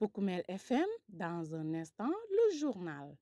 Poukoumel FM, dans un instant, le journal.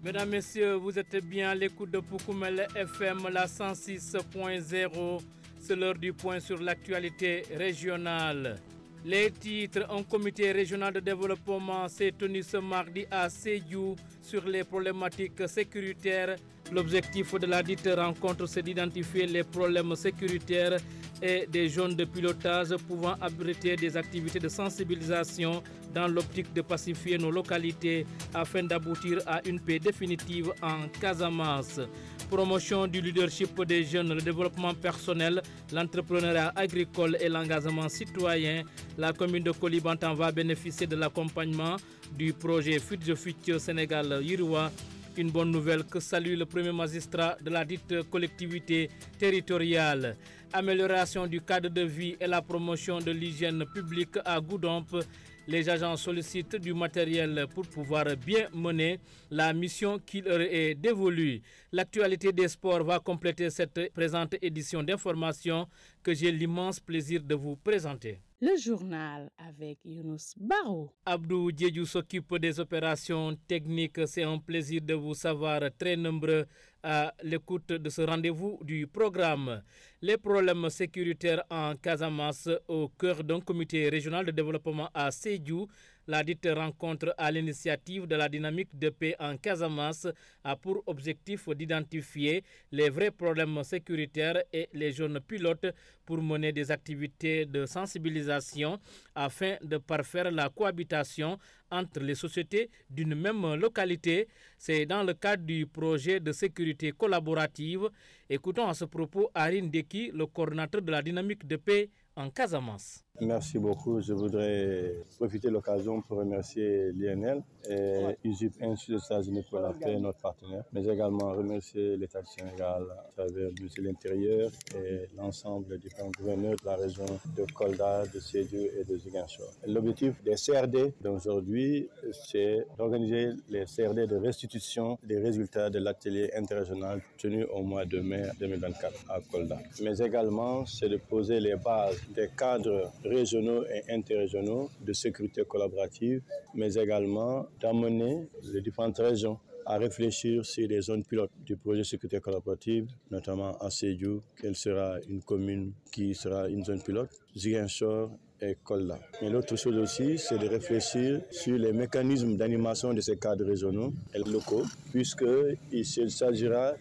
Mesdames, Messieurs, vous êtes bien à l'écoute de Poukoumel FM, la 106.0. C'est l'heure du point sur l'actualité régionale. Les titres, un comité régional de développement s'est tenu ce mardi à Sédhiou sur les problématiques sécuritaires. L'objectif de la dite rencontre, c'est d'identifier les problèmes sécuritaires et des zones de pilotage pouvant abriter des activités de sensibilisation dans l'optique de pacifier nos localités afin d'aboutir à une paix définitive en Casamance. Promotion du leadership des jeunes, le développement personnel, l'entrepreneuriat agricole et l'engagement citoyen. La commune de Koulibantang va bénéficier de l'accompagnement du projet Future Sénégal Yirwa. Une bonne nouvelle que salue le premier magistrat de la dite collectivité territoriale. Amélioration du cadre de vie et la promotion de l'hygiène publique à Goudomp. Les agents sollicitent du matériel pour pouvoir bien mener la mission qui leur est dévolue. L'actualité des sports va compléter cette présente édition d'information que j'ai l'immense plaisir de vous présenter. Le journal avec Younous Barou. Abdou Diédhiou s'occupe des opérations techniques. C'est un plaisir de vous savoir très nombreux à l'écoute de ce rendez-vous du programme. Les problèmes sécuritaires en Casamance au cœur d'un comité régional de développement à Sédhiou. La dite rencontre à l'initiative de la dynamique de paix en Casamance a pour objectif d'identifier les vrais problèmes sécuritaires et les zones pilotes pour mener des activités de sensibilisation afin de parfaire la cohabitation entre les sociétés d'une même localité. C'est dans le cadre du projet de sécurité collaborative. Écoutons à ce propos Arine Deki, le coordinateur de la dynamique de paix en Casamance. Merci beaucoup. Je voudrais profiter de l'occasion pour remercier l'INL et USIP Institut des États-Unis pour la paix, notre partenaire, mais également remercier l'État du Sénégal à travers le ministère de l'Intérieur et l'ensemble des différents gouverneurs de la région de Kolda, de Sédhiou et de Ziguinchor. L'objectif des CRD d'aujourd'hui, c'est d'organiser les CRD de restitution des résultats de l'atelier interrégional tenu au mois de mai 2024 à Kolda. Mais également, c'est de poser les bases des cadres régionaux et interrégionaux de sécurité collaborative, mais également d'amener les différentes régions à réfléchir sur les zones pilotes du projet de sécurité collaborative, notamment à Sédhiou, quelle sera une commune qui sera une zone pilote, Ziguinchor et Kolda. Mais l'autre chose aussi, c'est de réfléchir sur les mécanismes d'animation de ces cadres régionaux et locaux, puisqu'il s'agira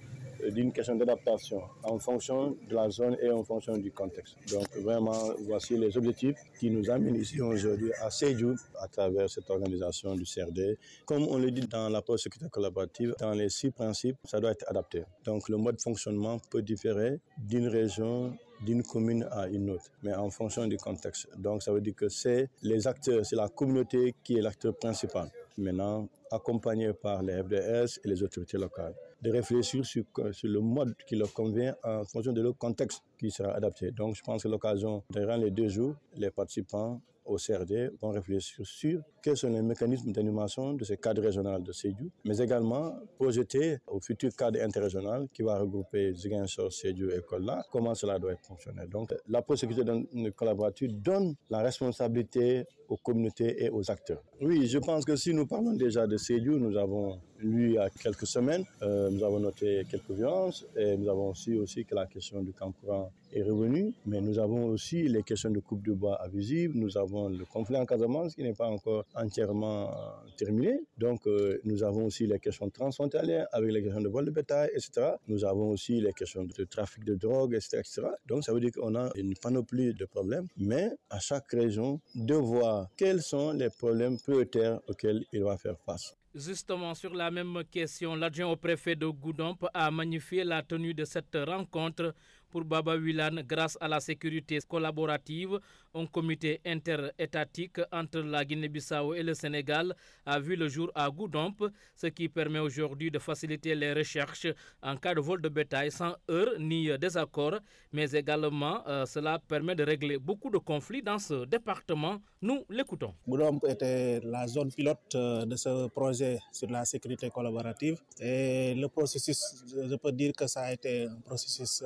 d'une question d'adaptation en fonction de la zone et en fonction du contexte. Donc vraiment, voici les objectifs qui nous amènent ici aujourd'hui à Sédhiou à travers cette organisation du CRD. Comme on le dit dans l'approche sécurité collaborative, dans les 6 principes, ça doit être adapté. Donc le mode de fonctionnement peut différer d'une région, d'une commune à une autre, mais en fonction du contexte. Donc ça veut dire que c'est les acteurs, c'est la communauté qui est l'acteur principal. Maintenant, accompagné par les FDS et les autorités locales, de réfléchir sur le mode qui leur convient en fonction de leur contexte qui sera adapté. Donc je pense que l'occasion, durant les 2 jours, les participants au CRD vont réfléchir sur quels sont les mécanismes d'animation de ces cadres régionaux de Sédhiou, mais également projeter au futur cadre interrégional qui va regrouper Ziguinchor, Sédhiou et Kolda, comment cela doit être fonctionnel. Donc la sécurité collaborative donne la responsabilité aux communautés et aux acteurs. Oui, je pense que si nous parlons déjà de Sédhiou, nous avons lu il y a quelques semaines, nous avons noté quelques violences et nous avons aussi que la question du camp courant est revenue, mais nous avons aussi les questions de coupe de bois abusive, nous avons le conflit en Casamance qui n'est pas encore entièrement terminé, donc nous avons aussi les questions transfrontalières avec les questions de vol de bétail, etc. Nous avons aussi les questions de trafic de drogue, etc., etc. Donc ça veut dire qu'on a une panoplie de problèmes, mais à chaque région de voir quels sont les problèmes prioritaires auxquels il va faire face. Justement, sur la même question, l'adjoint au préfet de Goudomp a magnifié la tenue de cette rencontre pour Baba Wilane grâce à la sécurité collaborative. Un comité interétatique entre la Guinée-Bissau et le Sénégal a vu le jour à Goudomp, ce qui permet aujourd'hui de faciliter les recherches en cas de vol de bétail sans heurts ni désaccord, mais également cela permet de régler beaucoup de conflits dans ce département. Nous l'écoutons. Goudomp était la zone pilote de ce projet sur la sécurité collaborative et le processus, je peux dire que ça a été un processus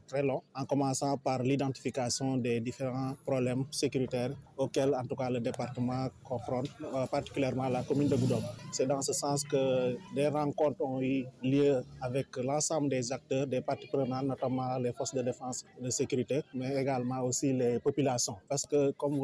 très long, en commençant par l'identification des différents problèmes sécuritaires auxquels, en tout cas, le département confronte, particulièrement la commune de Goudomp. C'est dans ce sens que des rencontres ont eu lieu avec l'ensemble des acteurs, des parties prenantes, notamment les forces de défense et de sécurité, mais également aussi les populations. Parce que, comme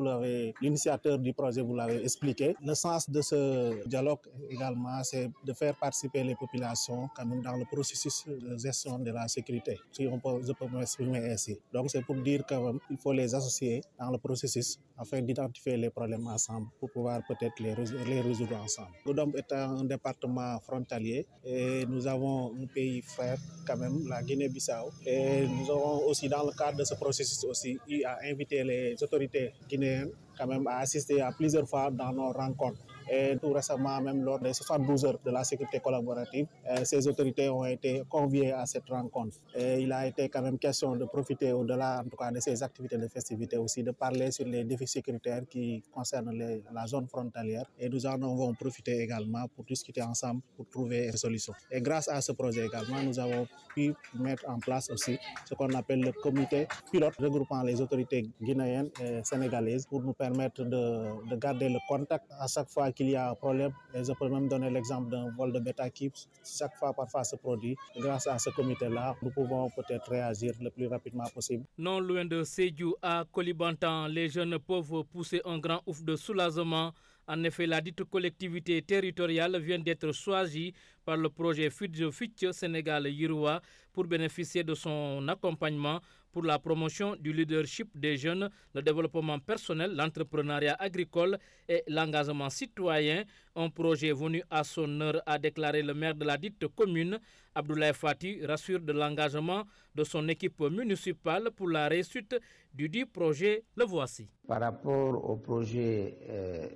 l'initiateur du projet vous l'avez expliqué, le sens de ce dialogue également, c'est de faire participer les populations quand même dans le processus de gestion de la sécurité, si je peux m'exprimer ainsi. Donc c'est pour dire qu'il faut les associer dans le processus afin d'identifier les problèmes ensemble pour pouvoir peut-être les résoudre ensemble. Goudomp est un département frontalier et nous avons un pays frère quand même, la Guinée-Bissau. Et nous avons aussi, dans le cadre de ce processus aussi, eu à inviter les autorités guinéennes quand même à assister à plusieurs fois dans nos rencontres. Et tout récemment, même lors des 72 heures de la sécurité collaborative, ces autorités ont été conviées à cette rencontre. Et il a été quand même question de profiter au-delà, en tout cas, de ces activités de festivité aussi, de parler sur les défis sécuritaires qui concernent la zone frontalière. Et nous en avons profité également pour discuter ensemble, pour trouver des solutions. Et grâce à ce projet également, nous avons pu mettre en place aussi ce qu'on appelle le comité pilote regroupant les autorités guinéennes et sénégalaises pour nous permettre de garder le contact à chaque fois qu'il y a un problème. Et je peux même donner l'exemple d'un vol de bêta qui chaque fois parfois se produit. Grâce à ce comité-là, nous pouvons peut-être réagir le plus rapidement possible. Non loin de Sédhiou à Koulibantang, les jeunes peuvent pousser un grand ouf de soulagement. En effet, la dite collectivité territoriale vient d'être choisie par le projet Fitch Sénégal Yiroua pour bénéficier de son accompagnement pour la promotion du leadership des jeunes, le développement personnel, l'entrepreneuriat agricole et l'engagement citoyen. Un projet venu à son heure, a déclaré le maire de la dite commune. Abdoulaye Fati rassure de l'engagement de son équipe municipale pour la réussite du dit projet. Le voici. Par rapport au projet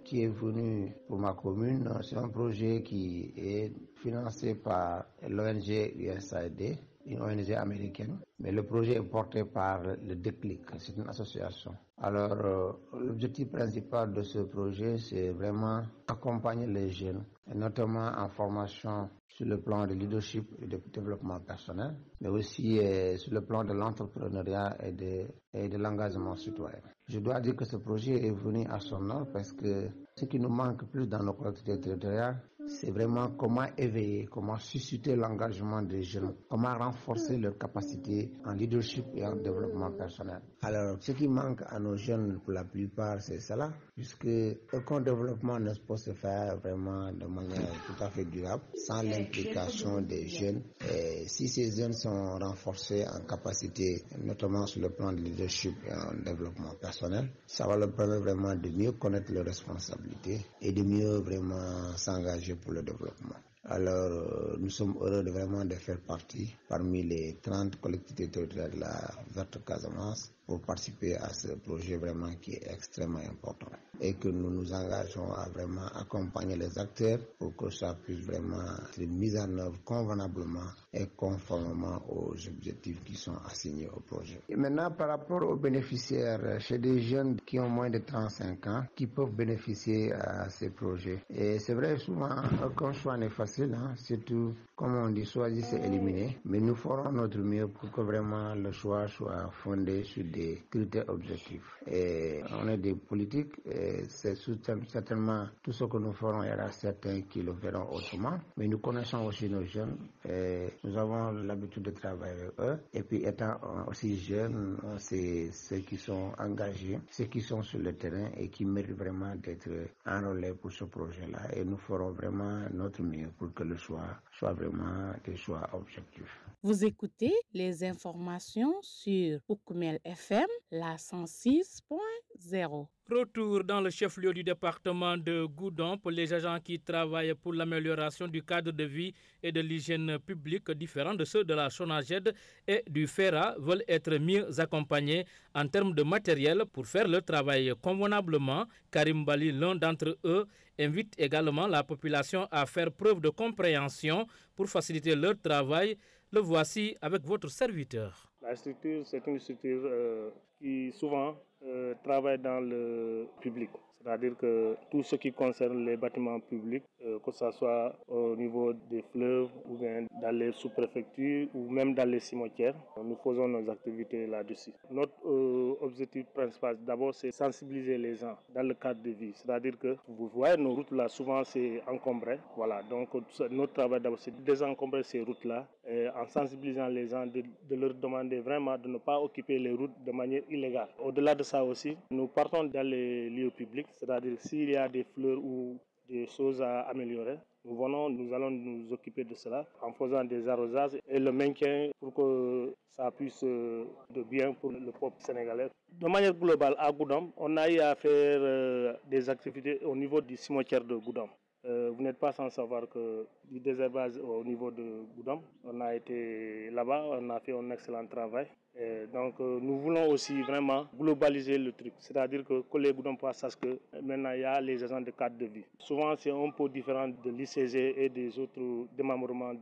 qui est venu pour ma commune, c'est un projet qui est financé par l'ONG USAID, une ONG américaine, mais le projet est porté par le Déclic, c'est une association. Alors, l'objectif principal de ce projet, c'est vraiment accompagner les jeunes, et notamment en formation sur le plan de leadership et de développement personnel, mais aussi sur le plan de l'entrepreneuriat et de l'engagement citoyen. Je dois dire que ce projet est venu à son heure parce que ce qui nous manque plus dans nos collectivités territoriales, c'est vraiment comment éveiller, comment susciter l'engagement des jeunes, comment renforcer leurs capacités en leadership et en développement personnel. Alors, ce qui manque à nos jeunes, pour la plupart, c'est cela, puisque aucun développement ne peut se faire vraiment de manière tout à fait durable sans l'implication des jeunes. Et si ces jeunes sont renforcés en capacité, notamment sur le plan de leadership et en développement personnel, ça va leur permettre vraiment de mieux connaître leurs responsabilités et de mieux vraiment s'engager pour le développement. Alors, nous sommes heureux de faire partie parmi les 30 collectivités territoriales de la Verte Casamance pour participer à ce projet vraiment qui est extrêmement important et que nous nous engageons à vraiment accompagner les acteurs pour que ça puisse vraiment être mis en œuvre convenablement et conformément aux objectifs qui sont assignés au projet. Et maintenant, par rapport aux bénéficiaires, chez des jeunes qui ont moins de 35 ans, qui peuvent bénéficier à ces projets. Et c'est vrai, souvent, aucun choix n'est facile, surtout, comme on dit, choisir c'est éliminer. Mais nous ferons notre mieux pour que vraiment le choix soit fondé sur des critères objectifs. Et on est des politiques, et c'est certainement tout ce que nous ferons, il y aura certains qui le verront autrement. Mais nous connaissons aussi nos jeunes, et nous avons l'habitude de travailler avec eux. Et puis étant aussi jeunes, c'est ceux qui sont engagés, ceux qui sont sur le terrain et qui méritent vraiment d'être enrôlés pour ce projet-là. Et nous ferons vraiment notre mieux pour que le choix soit vraiment des choix objectifs. Vous écoutez les informations sur Poukoumel FM, la 106.0. Retour dans le chef-lieu du département de Goudomp pour les agents qui travaillent pour l'amélioration du cadre de vie et de l'hygiène publique différents de ceux de la SONAGED et du FERA veulent être mieux accompagnés en termes de matériel pour faire le travail convenablement. Karim Bali, l'un d'entre eux, invite également la population à faire preuve de compréhension pour faciliter leur travail. Le voici avec votre serviteur. La structure, c'est une structure qui souvent travaille dans le public. C'est-à-dire que tout ce qui concerne les bâtiments publics, que ce soit au niveau des fleuves ou bien dans les sous-préfectures ou même dans les cimetières, nous faisons nos activités là-dessus. Notre objectif principal, d'abord, c'est sensibiliser les gens dans le cadre de vie. C'est-à-dire que vous voyez, nos routes là, souvent c'est encombré. Voilà, donc notre travail d'abord, c'est de désencombrer ces routes-là en sensibilisant les gens, de leur demander vraiment de ne pas occuper les routes de manière illégale. Au-delà de ça aussi, nous partons dans les lieux publics. C'est-à-dire s'il y a des fleurs ou des choses à améliorer, nous allons nous occuper de cela en faisant des arrosages et le maintien pour que ça puisse de bien pour le peuple sénégalais. De manière globale, à Goudam, on a eu à faire des activités au niveau du cimetière de Goudam. Vous n'êtes pas sans savoir que du désherbage au niveau de Goudam, on a été là-bas, on a fait un excellent travail. Et donc nous voulons aussi vraiment globaliser le truc, c'est-à-dire que les Goudampois sachent que maintenant il y a les agents de cadre de vie. Souvent c'est un peu différent de l'ICG et des autres démembrements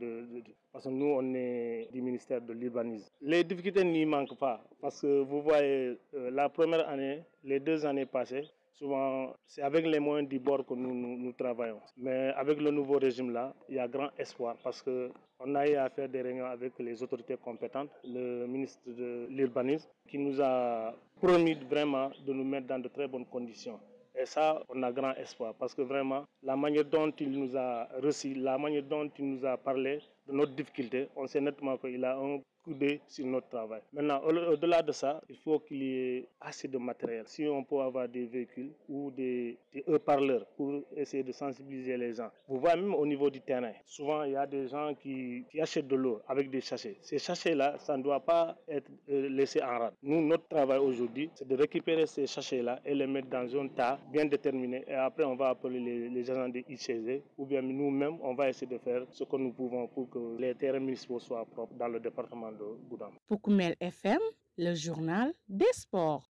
parce que nous on est du ministère de l'urbanisme. Les difficultés n'y manquent pas parce que vous voyez la première année, les 2 années passées, souvent, c'est avec les moyens du bord que nous travaillons. Mais avec le nouveau régime-là, il y a grand espoir parce qu'on a eu à faire des réunions avec les autorités compétentes, le ministre de l'Urbanisme, qui nous a promis vraiment de nous mettre dans de très bonnes conditions. Et ça, on a grand espoir parce que vraiment, la manière dont il nous a reçus, la manière dont il nous a parlé de notre difficulté, on sait nettement qu'il a un coup d'œil sur notre travail. Maintenant, au-delà de ça, il faut qu'il y ait assez de matériel. Si on peut avoir des véhicules ou des haut-parleurs pour essayer de sensibiliser les gens. Vous voyez même au niveau du terrain, souvent il y a des gens qui achètent de l'eau avec des sachets. Ces sachets-là, ça ne doit pas être laissé en rade. Nous, notre travail aujourd'hui, c'est de récupérer ces sachets-là et les mettre dans un tas bien déterminé. Et après, on va appeler les agents de ICG ou bien nous-mêmes, on va essayer de faire ce que nous pouvons pour que les terrains municipaux soient propres dans le département de Goudam. Pour Koumel FM, le journal des sports.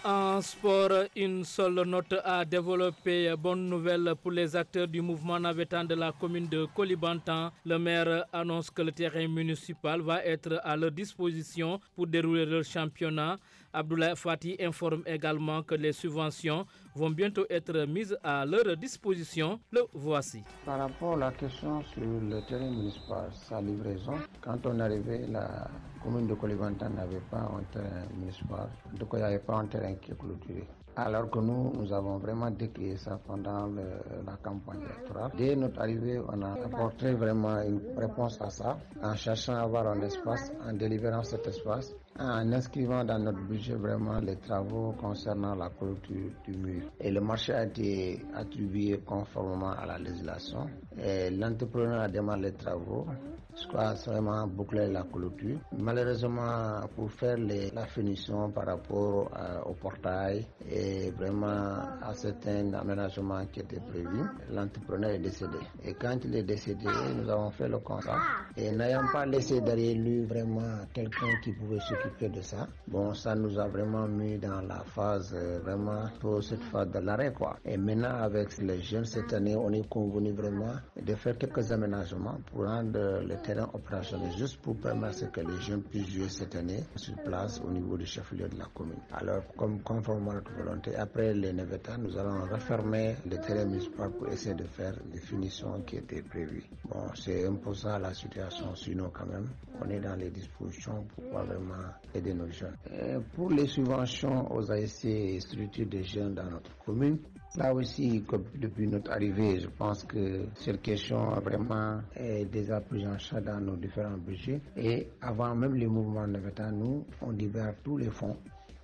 En sport, une seule note à développer. Bonne nouvelle pour les acteurs du mouvement navétane de la commune de Koulibantang. Le maire annonce que le terrain municipal va être à leur disposition pour dérouler leur championnat. Abdoulaye Fati informe également que les subventions vont bientôt être mises à leur disposition. Le voici. Par rapport à la question sur le terrain municipal, sa livraison, quand on arrivait, la commune de Koulibantang n'avait pas un terrain municipal, donc il n'y avait pas un terrain qui est clôturé. Alors que nous avons vraiment décrié ça pendant la campagne électorale. Dès notre arrivée, on a apporté vraiment une réponse à ça, en cherchant à avoir un espace, en délibérant cet espace, en inscrivant dans notre budget vraiment les travaux concernant la clôture du mur. Et le marché a été attribué conformément à la législation. Et l'entrepreneur a démarré les travaux, soit vraiment boucler la clôture. Malheureusement, pour faire la finition par rapport au portail et vraiment à certains aménagements qui étaient prévus, l'entrepreneur est décédé. Et quand il est décédé, nous avons fait le constat. Et n'ayant pas laissé derrière lui vraiment quelqu'un qui pouvait s'occuper de ça, bon, ça nous a vraiment mis dans la phase, vraiment, pour cette phase de l'arrêt, quoi. Et maintenant, avec les jeunes, cette année, on est convenu vraiment de faire quelques aménagements pour rendre le terrain opérationnel, juste pour permettre que les jeunes puissent jouer cette année sur place au niveau du chef-lieu de la commune. Alors, conformément à notre volonté, après les navettes, nous allons refermer le terrain municipal pour essayer de faire les finitions qui étaient prévues. Bon, c'est un peu ça la situation, sinon quand même, on est dans les dispositions pour pouvoir vraiment aider nos jeunes. Et pour les subventions aux ASC et structures des jeunes dans notre commune, là aussi, comme depuis notre arrivée, je pense que cette question vraiment est déjà prise en charge dans nos différents budgets. Et avant même les mouvements navétanes, nous, on libère tous les fonds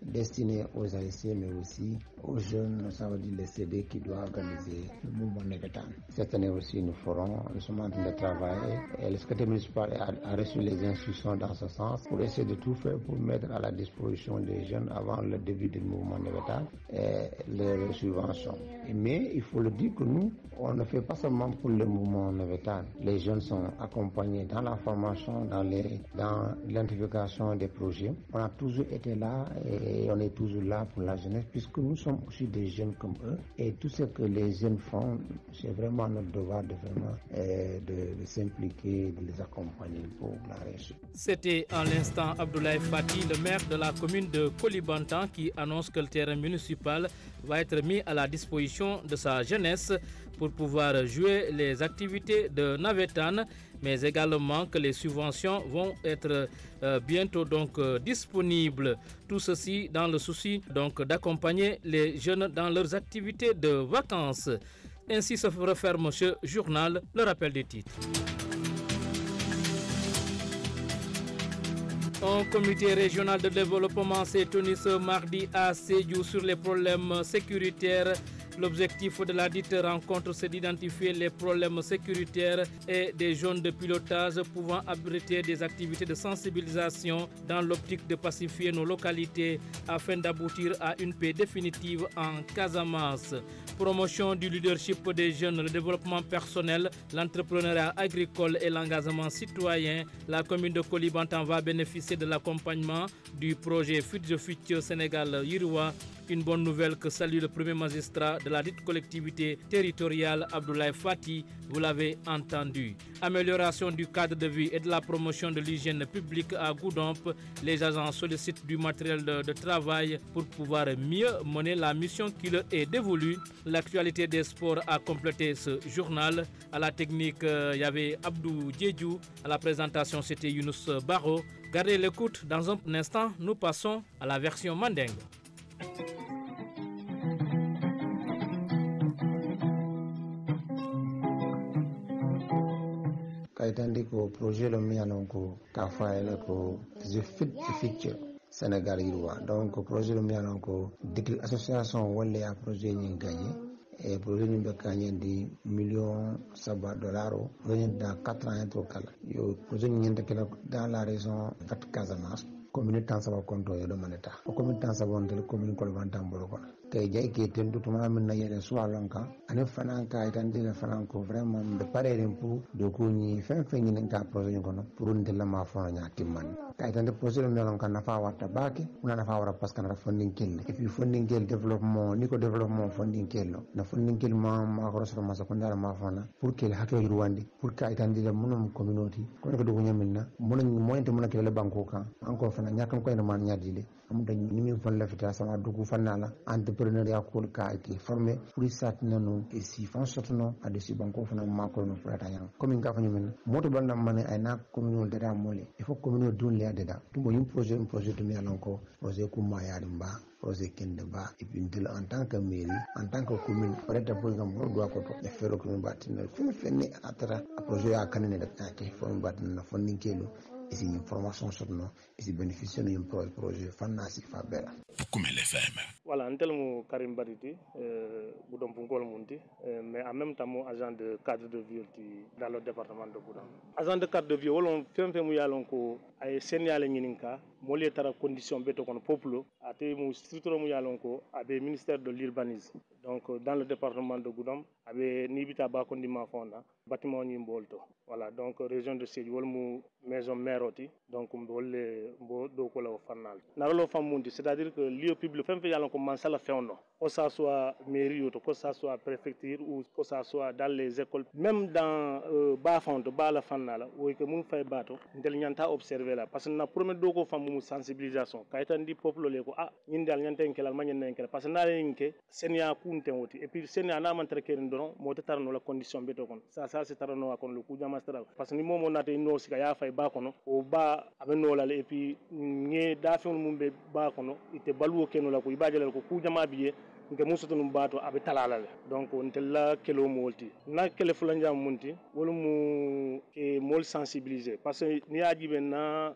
destinés aux ASC, mais aussi aux jeunes, ça veut dire les CD qui doivent organiser le mouvement navétane. Cette année aussi, nous sommes en train de travailler. Et le secrétaire municipal a reçu les instructions dans ce sens pour essayer de tout faire pour mettre à la disposition des jeunes avant le début du mouvement navétane et les subventions. Mais il faut le dire que nous, on ne fait pas seulement pour le mouvement navétane. Les jeunes sont accompagnés dans la formation, dans l'identification des projets. On a toujours été là et on est toujours là pour la jeunesse puisque nous sommes sommes aussi des jeunes comme eux. Et tout ce que les jeunes font, c'est vraiment notre devoir de s'impliquer, de les accompagner pour la réussite. C'était en l'instant Abdoulaye Fati, le maire de la commune de Koulibantang, qui annonce que le terrain municipal va être mis à la disposition de sa jeunesse pour pouvoir jouer les activités de Navétane, mais également que les subventions vont être bientôt disponibles. Tout ceci dans le souci d'accompagner les jeunes dans leurs activités de vacances. Ainsi se referme ce journal, le rappel des titres. Un comité régional de développement s'est tenu ce mardi à Sédhiou sur les problèmes sécuritaires. L'objectif de la dite rencontre, c'est d'identifier les problèmes sécuritaires et des zones de pilotage pouvant abriter des activités de sensibilisation dans l'optique de pacifier nos localités afin d'aboutir à une paix définitive en Casamance. Promotion du leadership des jeunes, le développement personnel, l'entrepreneuriat agricole et l'engagement citoyen. La commune de Koulibantang va bénéficier de l'accompagnement du projet Future Sénégal Yirwa. Une bonne nouvelle que salue le premier magistrat de la dite collectivité territoriale, Abdoulaye Fati, vous l'avez entendu. Amélioration du cadre de vie et de la promotion de l'hygiène publique à Goudomp. Les agents sollicitent du matériel de travail pour pouvoir mieux mener la mission qui leur est dévolue. L'actualité des sports a complété ce journal. À la technique, il y avait Abdou Djedjou. À la présentation, c'était Younous Baro. Gardez l'écoute. Dans un instant, nous passons à la version mandingue. Kaitandi ko projet lo mi anon ko ka faela ko the future Sénégal Yirwa. Donc projet lo mi anon ko dikil association wala ya projet ni gagné et projet ni be gagné di $1,700,000 venu dans 4 ans to kala yo projet ni ndekela dans la région de Casamance commune tan saba konto yo do maneta o commune tan saba on tel commune ko bantam bolo ko kay jay ke tendu tuma min na yele suwalanka ane fananka itan dina fananko vraiment de parere pour do ko ni fen fen ni ka projet ko no pour ndela ma fona nya timman kay tan de projet mi lon kan nafa warta bake una nafa wara parce que na funding kel et puis funding kel développement ni ko développement funding kel na funding kel ma ko resoro ma secondaire ma fona pour kel hakko yurwandi pour kay tan dina munum communauté ko ko do nyamilna munum moyente munake le banko kan encore fana nyakam ko ina man nyadile am dañ ni mi fon la fita sama dugu fanala entrepreneuriat ko ka été formé pour ça non et si fan sotono ade si banko fana ma ko no frata yang comme nga fanyu men moto banda mané ay na communauté dada molé il faut communauté dun le dada tumbo yim projet to mi alonko projet ko ma yaari mba projet kende ba et puis en tant que mairie en tant que commune peut-être pour ngam do ko to e fero ko batina fenni atara projet a kanene da ta fo batina fo ninkelo et c'est une formation sur nous et c'est bénéficier d'un projet fanasi fabela Fukumel FM. Voilà, un tel mot Karim Bariti, Boudon Punkol Munti, mais en même temps mon agent de cadre de vie dans le département de Boudon. Agent de cadre de vie, on fait un ko ay signalé ngininka, molé tara condition beto kon populo, ate mu structure mu yalon ko abe ministère de l'urbanisme. Donc dans le département de Goudam, abe nibita ba kondima fonda, bâtiment ni mbolto. Voilà, donc région de Sédhiou mu maison mère donc mbolé mbo do ko la fanal. Narolo famundi, c'est-à-dire que lieu public femme yalon ko man sala fewno, que ça soit mairie ou que ça soit préfecture ou que ça soit dans les écoles, même dans ba fonde ba la fanala, ou que mun fay bato, ndel nyanta observer là parce que na premier do ko famu sensibilisation, kaytan di peuple le ko ñin dal ñanta enkel ma ñen enkel parce que na lenke senya kunte woti et puis senya na man traker ndon mo tarno la condition beto kon ça c'est tarno kon le ku jamastra parce que ni momo nate no sika ya fay ba kono o ba abeno la et puis ñe da fe mum be ba kono ite baluwo keno la ko ibajale ko ku jama biye nke musoto num bato abe talala donc on tella kelo molti na kele fulanja munti wolu mu ke mol sensibiliser parce que ni ajibe na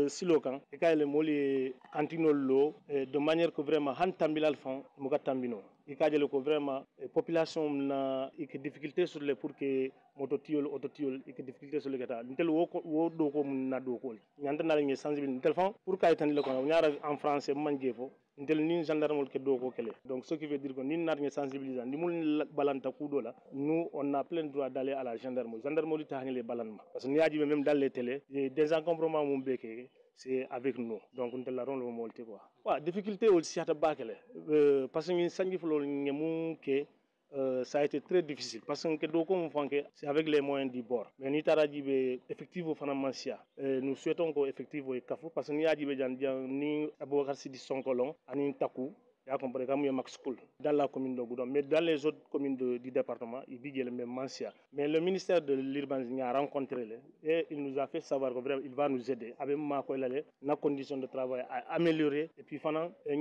silo kan e kay le moli kantinol lo de manière que vraiment han tambilal fon mu ka tambino e kajele ko vraiment population na ik difficulté sur les pour que mototiol autotiol ik difficulté sur le gata ntel wo do ko na do ko nyanta na ngi sensibiliser téléphone pour kay tan le ko ñaara en français manje fo ntel ni gendarme ke do ko kele donc ce qui veut dire que ni nar ngi sensibiliser ni mul balanta kudo la nous on a plein droit d'aller à la gendarmerie ta les balanma parce que ni aji même dans les télé des encombrements mum beke c'est avec nous. Donc on te la rend le monter quoi. Ouais, difficulté aussi à te battre parce que sangi flo ngemu ke ça a été très difficile parce que donc c'est avec les moyens du bord. Mais ni tarajibe effectivement fanamancia. Nous souhaitons que effectivement kafu parce que ni ajibe jan ni Aboubacar Sidi Sonkolon ani taku ya compris comme Max School dans la commune de Goudomp, mais dans les autres communes du département il dit le même Mancia. Mais le ministère de l'urbanisme a rencontré et il nous a fait savoir que vraiment il va nous aider avec ma nos conditions de travail à améliorer et puis finalement et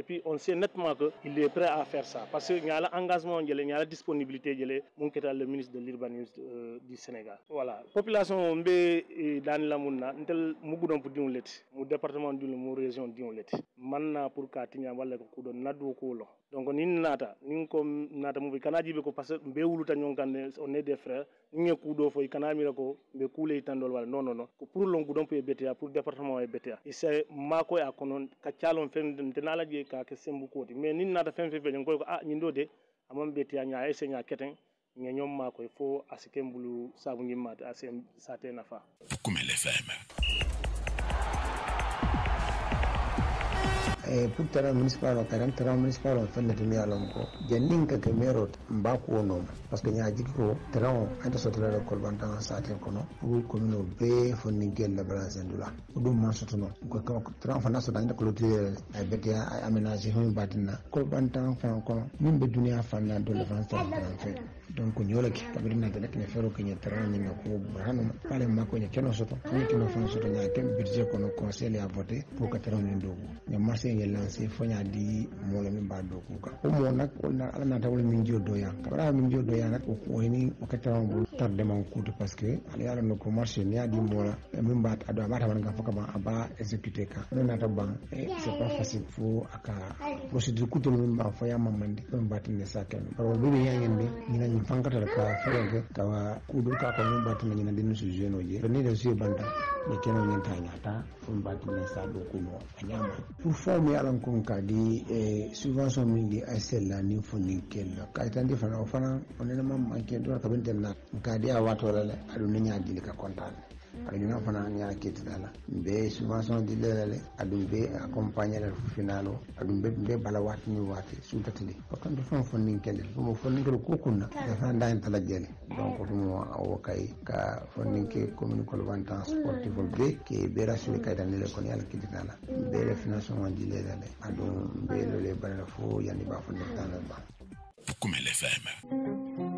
puis on sait nettement que il est prêt à faire ça parce que il y a l'engagement, il y a la disponibilité le ministre de l'urbanisme du Sénégal. Voilà, population mbe dans la munna ntel mu Goudomp dion let mu département du mu région dion manna pour ka tinya wala ko do nadu ko lo donc nin nata nin ko nata mu kana jibe ko parce que be wuluta nyon kan on est des frères ni ko do fo kana mi ko be kule tandol wala non ko pour long Goudomp e BTA pour département e BTA et c'est mako ya konon ka tialon fen de nala je ka ke sembu ko mais nin nata fen fe ko nyin do de amam BTA nya ese nya keten nya nyom mako il faut asike mbulu sabu ngimata asem sate nafa Fukumele FM. pour terrain municipal o terrain municipal o felle to mi alon ko jennin ka ke mero mba ko no parce que nya jiki ko terrain anta sotola ko bantan sate ko no pour commune be fonni gel la balance ndula dum man sotono ko terrain fa naso dan ko lotir ay betia ay aménager hon batina ko bantan fa ko min be dunia fa na do le France donc nyola ki kabiri na de ne fero ke terrain ni ko brano pale mako nya keno soto ni keno fa soto nya kem budget ko no conseil a voter pour que terrain ni ndogo nya marché ye lancé fonya di molo min ba do ko o mo nak ko na ala na tawul min jodo ya kabara min jodo ya nak ko ni o ka terrain bu tarde man kutu parce que ala yalla no ko marché ni adi mola min ba ado ba ta ban ga foka ba aba exécuter ka non na ta ban c'est pas facile fo aka procédure kutu min ba foya mamandi min ba tin sa ken par bi bi yangen bi ni na fankata ka fere ka kudu ka ko min ba tin ni na dinu su jeno je ni da su banda ni kenan ni ta nyata fun ba tin sa do ko no anyama pour former alan kon ka di subvention min di ASL la ni fonni kello ka tan di fana fana onena mam manke do ka benten na ka di a wato la adu ni nya di ka kontan adu na fana nya kiti dala be subvention di lele adu be accompagner le finalo adu be bala wati ni wati sultatili ko kan do fonni kello mo fonni ko kunna da fa ndan tala jeli donc mo o kay ka fonni ke commune ko vantan sportif be ke be rasuli kay dan le ko yalla kiti dala be le financement di lele adu be le bala fo yani ba fonni dala ba Fukumele FM.